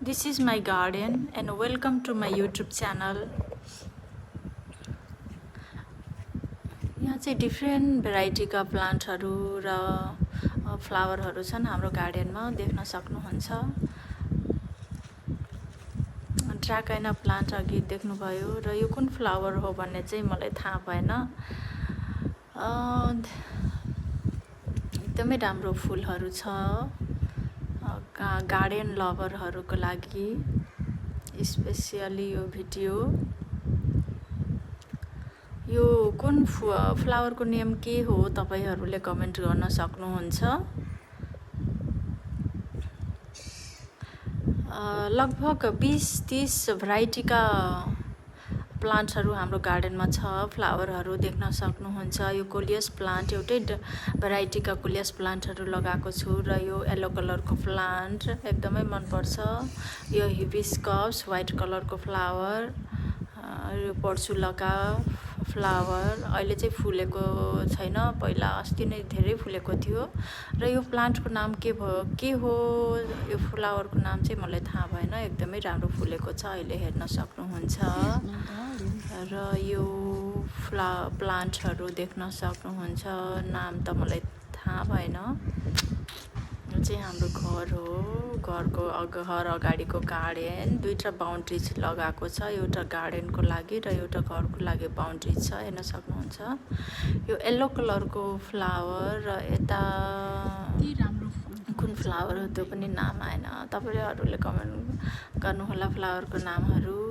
This is my garden and welcome to my YouTube channel. यहाँ चाहिँ different भेराइटीका प्लान्टहरू र फ्लावरहरू छन् हाम्रो गार्डनमा देख्न सक्नुहुन्छ। ड्रागन प्लान्ट अघि देख्नुभयो र यो कुन फ्लावर हो भन्ने चाहिँ मलाई थाहा भएन। एकदमै राम्रो फुलहरू छ गार्डन लभरहरूको लागि स्पेसियली यो भिडियो। यो कुन फ्लावरको नेम के हो तपाईहरुले कमेन्ट गर्न सक्नुहुन्छ। लगभग 20-30 भेराइटीका प्लान्ट्सहरू हाम्रो गार्डनमा छ। फ्लावरहरू देख्न सक्नुहुन्छ। यो कोलियस प्लान्ट एउटै भेराइटीका कोलियस प्लान्टहरू लगाएको छु र यो येलो कलरको प्लान्ट एकदमै मन पर्छ। यो हिबिस्कस व्हाइट कलरको फ्लावर, यो पर्चुलका फ्लावर अहिले चाहिँ फुलेको छैन, पहिला अस्ति नै धेरै फुलेको थियो र यो प्लान्टको नाम के हो यो फ्लावरको नाम चाहिँ मलाई थाहा भएन। एकदमै राम्रो फुलेको छ, अहिले हेर्न सक्नुहुन्छ र यो प्लान्टहरू देख्न सक्नुहुन्छ। नाम त मलाई थाहा भएन। यो चाहिँ हाम्रो घर हो, घर अगाडिको गार्डन। दुईटा बाउन्ड्री लगाएको छ, एउटा गार्डनको लागि र एउटा घरको लागि बाउन्ड्री छ, हेर्न सक्नुहुन्छ। यो येलो कलरको फ्लावर र यता कुन फ्लावर हो त्यो पनि नाम आएन। तपाईहरुले कमेन्ट गर्नुहोला फ्लावरको नामहरू।